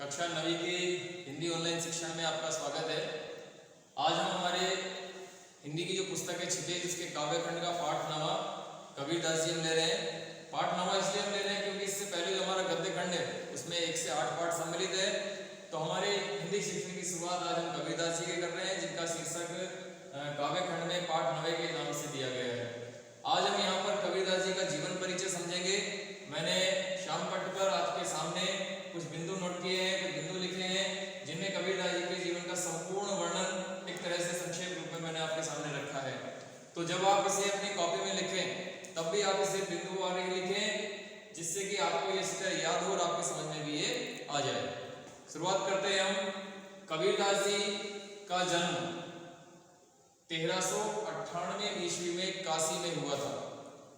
कक्षा 9वीं की हिंदी ऑनलाइन शिक्षण में आपका स्वागत है। आज हम हमारे हिंदी की जो पुस्तक है छिपे जिसके काव्यखंड का पाठ नवा कबीरदास जी हम ले रहे हैं। पाठ नवा इसलिए हम ले रहे हैं क्योंकि इससे पहले जो हमारा गद्य खंड है उसमें 1 से 8 पाठ सम्मिलित है। तो हमारे हिंदी शिक्षण की शुरुआत आज हम कबीरदास जी के कर रहे हैं, जिनका शीर्षक काव्यखंड में पाठ 9 के नाम से दिया गया है। आज हम यहाँ पर कबीरदास जी का जीवन परिचय समझेंगे। मैंने श्याम पट्ट पर आपके सामने कुछ बिंदु नोट किए हैं, कुछ बिंदु लिखे हैं, जिनमें कबीरदास जी के जीवन का संपूर्ण वर्णन एक तरह से संक्षेप रूप में मैंने आपके सामने रखा है। तो जब आप इसे अपनी कॉपी में लिखें तब भी आप इसे बिंदु वाले लिखें, जिससे कि आपको ये इस तरह याद हो और आपके समझ में भी ये आ जाए। शुरुआत करते हैं हम। कबीरदास जी का जन्म 1398 ईस्वी में काशी में हुआ था।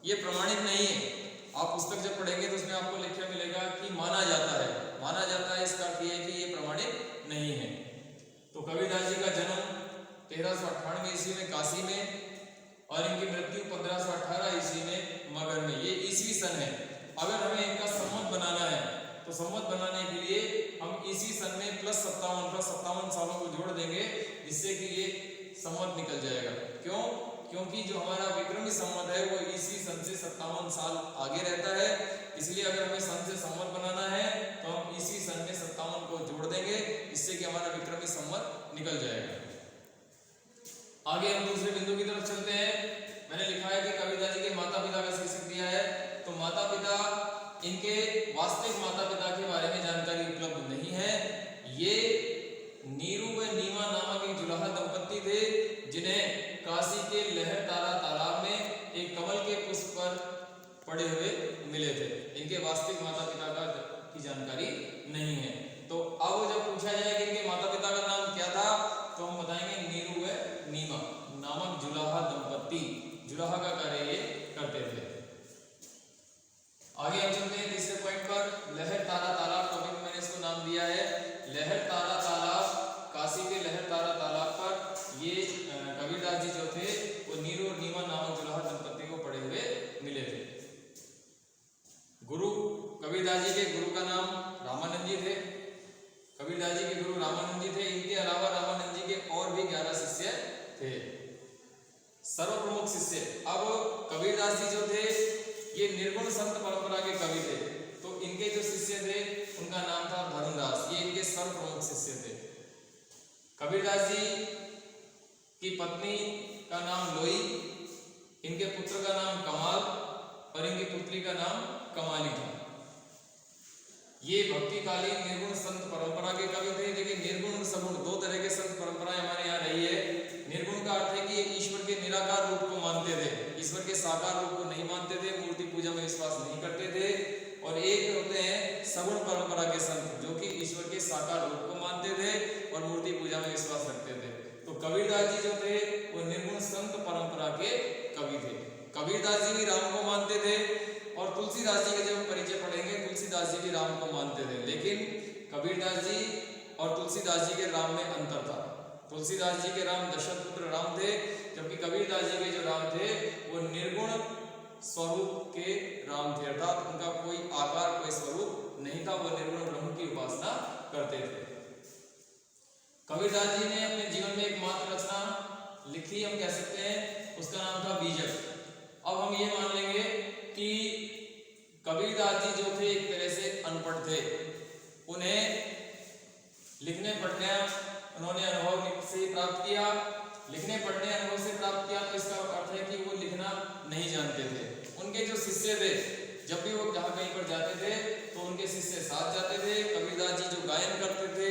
ये प्रमाणित नहीं है। आप पुस्तक जब पढ़ेंगे तो उसमें आपको लिखा मिलेगा कि माना जाता है। माना जाता है इसका अर्थ ये है कि ये प्रमाणित नहीं है। तो कबीरदास जी का जन्म 1398 ईस्वी में काशी में और इनकी मृत्यु 1518 ईस्वी में मगध में। ये ईस्वी सन है। अगर हमें इनका संवत बनाना है तो संवत बनाने के लिए हम ईस्वी सन में +57 सालों को जोड़ देंगे, जिससे कि ये संवत निकल जाएगा। क्यों? क्योंकि जो हमारा विक्रमी संवत है वो ईस्वी सन से 57 साल आगे रहता है। इसलिए अगर हमें सन से संवत बनाना है तो हम ईस्वी सन में 57 को जोड़ देंगे, इससे कि हमारा विक्रमी संवत निकल जाएगा। आगे हम दूसरे बिंदु की तरफ चलते हैं। मैंने लिखा है कि कबीरदास जी के माता पिता का शीर्षक दिया है। तो माता पिता, इनके वास्तविक माता पिता के बारे में जानकारी उपलब्ध नहीं है। ये नीरू व नीमा नामक एक जुलाहा दंपत्ति थे, जिन्हें काशी के लहर तारा तालाब में एक कमल के पुष्प पर पड़े हुए मिले थे। इनके वास्तविक माता पिता की जानकारी नहीं है। तो अब जब पूछा जाए कि इनके माता पिता का नाम क्या था तो हम बताएंगे नीरू व नीमा नामक जुलाहा दंपत्ति। जुलाहा का कार्य ये करते थे। आगे हम चलते हैं तीसरे पॉइंट पर। लहर तारा तालाब टॉपिक में मैंने इसको नाम दिया है। लहर तारा तालाब, काशी के लहर तारा तालाब पर ये कबीरदास जी जो थे वो नीरू और नीमा नामक जुलाहा दंपत्ति को पड़े हुए मिले थे। गुरु, कबीरदास जी के गुरु का नाम रामानंद जी थे। कबीरदास जी के गुरु रामानंद जी थे। इनके अलावा रामानंद जी के और भी 11 शिष्य थे। सर्वप्रमुख शिष्य, अब कबीरदास जी जो थे ये निर्गुण संत परंपरा के कवि थे। तो इनके जो शिष्य थे उनका नाम था धर्मदास। ये इनके सर्वप्रमुख शिष्य थे। कबीरदास जी की पत्नी का नाम लोई, इनके पुत्र का नाम कमाल और इनकी पुत्री का नाम कमाली था। ये भक्तिकालीन निर्गुण संत परंपरा के कवि थे। देखिए, निर्गुण और सगुण दो तरह के संत परंपराएं हमारे यहाँ रही है। निर्गुण का अर्थ है कि ये ईश्वर के निराकार रूप को मानते थे, ईश्वर के साकार रूप को नहीं मानते थे, मूर्ति पूजा में विश्वास नहीं करते थे। और एक होते हैं सगुण परंपरा के संत, जो कि ईश्वर के साकार रूप को मानते थे और मूर्ति पूजा में विश्वास रखते थे। तो कबीरदास जी जो थे वो निर्गुण संत परंपरा के कवि थे। कबीरदास जी भी राम को मानते थे और तुलसीदास जी के जब परिचय पढ़ेंगे तुलसीदास जी भी राम को मानते थे। लेकिन कबीरदास जी और तुलसीदास जी के राम में अंतर था। तुलसीदास जी के राम दशरथ पुत्र राम थे, जबकि कबीरदास जी के जो राम थे वो निर्गुण स्वरूप के राम थे, अर्थात उनका कोई आकार, कोई स्वरूप नहीं था। वो निर्गुण ब्रह्म की उपासना करते थे। कबीरदास जी ने अपने जीवन में एकमात्र रचना लिखी, हम कह सकते हैं, उसका नाम था बीजक। अब हम ये मान लेंगे कि कबीरदास जी जो थे एक तरह से अनपढ़ थे। उन्हें लिखने पढ़ने उन्होंने अनुभव से प्राप्त किया। लिखने पढ़ने अनुभव से प्राप्त किया तो इसका अर्थ है कि वो लिखना नहीं जानते थे। उनके जो शिष्य थे, जब भी वो जहाँ कहीं पर जाते थे तो उनके शिष्य साथ जाते थे। कबीरदास जी जो गायन करते थे,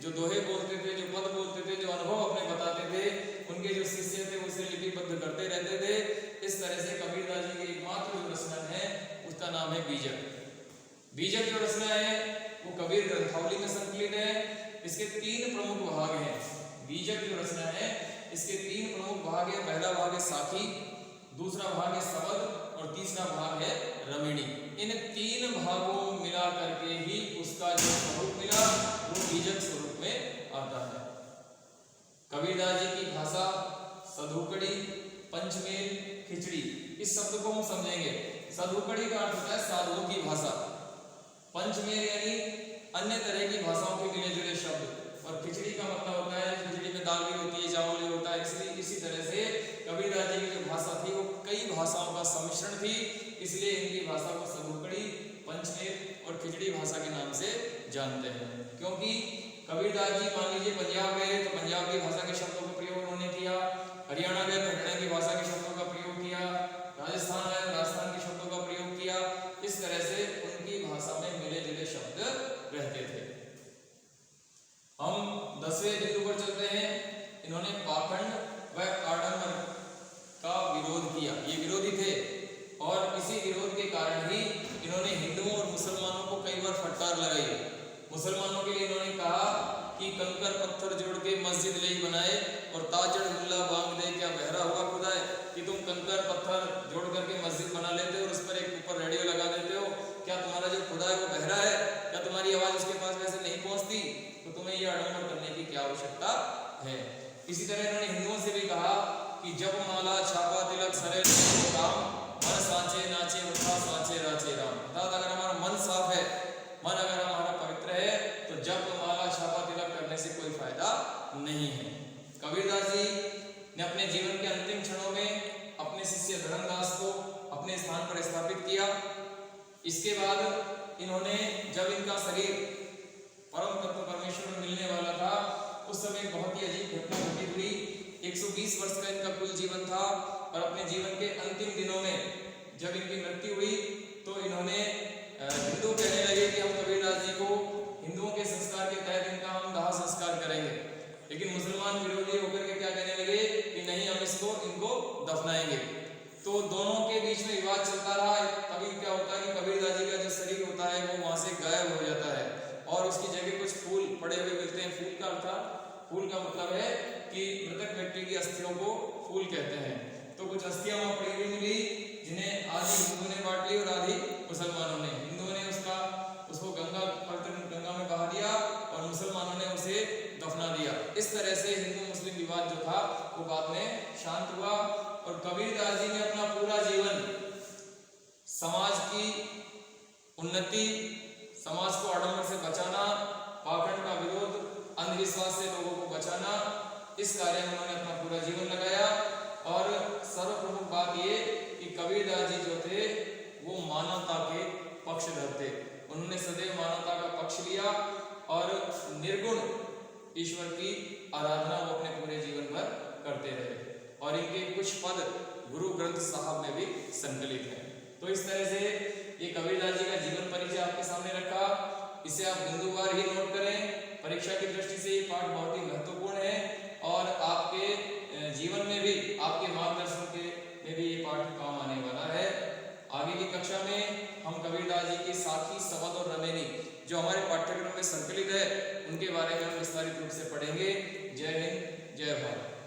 जो दोहे बोलते थे, जो पद बोलते थे, जो अनुभव अपने बताते थे, उनके जो शिष्य थे उसे लिपिबद्ध करते रहते थे। इस तरह से कबीरदास जी की एकमात्र जो रचना है उसका नाम है बीजक। बीजक जो रचना है वो कबीर ग्रंथावली में संकलित है। इसके 3 प्रमुख भाग हैं। बीजक जो रचना है इसके 3 प्रमुख भाग है। पहला भाग है साखी, दूसरा भाग है सबद और तीसरा भाग है रमिणी। इन 3 भागों मिला करके ही उसका जो स्वरूप मिला वो बीजक स्वरूप में आता है। कबीरदास जी की भाषा सधुकड़ी, पंचमेल, खिचड़ी, इस शब्द को हम समझेंगे। सधुकड़ी का अर्थ होता है साधुओं की भाषा। पंचमेल यानी अन्य तरह की भाषाओं के मिले जुले शब्द। और खिचड़ी का मतलब होता है खिचड़ी में दाल भी होती है, चावल भी होता है, इसलिए इसी तरह से कबीरदास जी की जो भाषा थी वो कई भाषाओं का सम्मिश्रण थी, इसलिए इनकी भाषा को सगुकड़ी, पंचमेल और खिचड़ी भाषा के नाम से जानते हैं। क्योंकि कबीरदास जी मान लीजिए पंजाब गए तो पंजाब की भाषा के शब्दों का प्रयोग उन्होंने किया, हरियाणा गए तो हरियाणा की भाषा के शब्दों का प्रयोग किया, राजस्थान गए तो राजस्थान के शब्दों का प्रयोग किया। इस तरह से उनकी भाषा में मिले जुले शब्द रहते थे। हम 10वें बिंदु पर चलते हैं। इन्होंने पाखंड व आडंबर का विरोध किया, ये विरोधी थे और इसी विरोध के कारण ही इन्होंने हिंदुओं और मुसलमानों को कई बार फटकार लगाई। मुसलमानों के लिए इन्होंने कहा कि कंकर पत्थर जोड़ के मस्जिद ले बनाए और ताजड़ मुल्ला बांग दे, क्या बहरा हुआ खुदा है कि तुम कंकर पत्थर जोड़ करके मस्जिद बना लेते हो और उस पर एक ऊपर रेडियो लगा देते हो, क्या तुम्हारा जो खुदा है वो बहरा है, क्या तुम्हारी आवाज उसके पास वैसे नहीं पहुंचती, तो तुम्हें यह आडंबर करने की क्या आवश्यकता है। इसी तरह इन्होंने हिंदुओं से भी कहा कि जब माला छापा तिलक सरे राम मन सांचे नाचे उठा सांचे राचे राम। अर्थात अगर हमारा मन साफ है, मन अगर हमारा पवित्र है तो जब माला छापा तिलक करने से कोई फायदा नहीं है। कबीरदास जी ने अपने जीवन के अंतिम क्षणों में अपने शिष्य धर्मदास को अपने स्थान पर स्थापित किया। इसके बाद इन्होंने जब इनका शरीर परम तत्व परमेश्वर में मिलने वाला था उस समय बहुत ही अजीब घटना घटित हुई। 120 वर्ष का इनका कुल जीवन था और अपने जीवन के अंतिम दिनों में जब इनकी मृत्यु हुई तो इन्होंने हिंदू कहने लगे कि हम कबीरदास जी को हिंदुओं के संस्कार के तहत इनका हम दाह संस्कार करेंगे, लेकिन मुसलमान विरोधी होकर के क्या कहने लगे कि नहीं, हम इनको दफनाएंगे। तो दोनों के बीच में विवाद चलता रहा। कभी क्या होता है कि कबीरदास जी का जो शरीर होता है वो वहां से गायब हो जाता है और उसकी जगह कुछ फूल पड़े हुए मिलते हैं। फूल का मतलब है कि मृतक व्यक्ति की अस्थियों को फूल कहते हैं। तो कुछ अस्थियां वहां पड़ी हुई मिली जिन्हें आधी हिंदुओं ने बांट ली और आधी मुसलमानों ने। हिंदुओं ने उसको गंगा में बहा दिया और मुसलमानों ने उसे दफना दिया। इस तरह से हिंदू मुस्लिम विवाद जो था वो बाद में शांत हुआ और कबीरदास जी ने अपना पूरा जीवन समाज की उन्नति, समाज को आडंबर से बचाना, पाखंड का विरोध, अंधविश्वास से लोगों को बचाना, इस कार्य में उन्होंने अपना पूरा जीवन लगाया। और सर्वप्रमुख बात ये कि कबीरदास जी जो थे वो मानवता के पक्षधर थे। उन्होंने सदैव मानवता का पक्ष लिया और निर्गुण ईश्वर की आराधना वो अपने पूरे जीवन भर करते रहे और इनके कुछ पद गुरु ग्रंथ साहब में भी संकलित हैं। तो इस तरह से ये कबीरदास जी का जीवन परिचय आपके सामने रखा। इसे आप बिंदुवार ही नोट करें। परीक्षा की दृष्टि से ये पाठ बहुत ही महत्वपूर्ण है और आपके जीवन में भी, आपके मार्गदर्शन के में भी ये पाठ काम आने वाला है। आगे की कक्षा में हम कबीरदास जी के साखी, सवद और रमेनी जो हमारे पाठ्यक्रम में संकलित है उनके बारे में हम विस्तारित रूप से पढ़ेंगे। जय हिंद, जय भारत।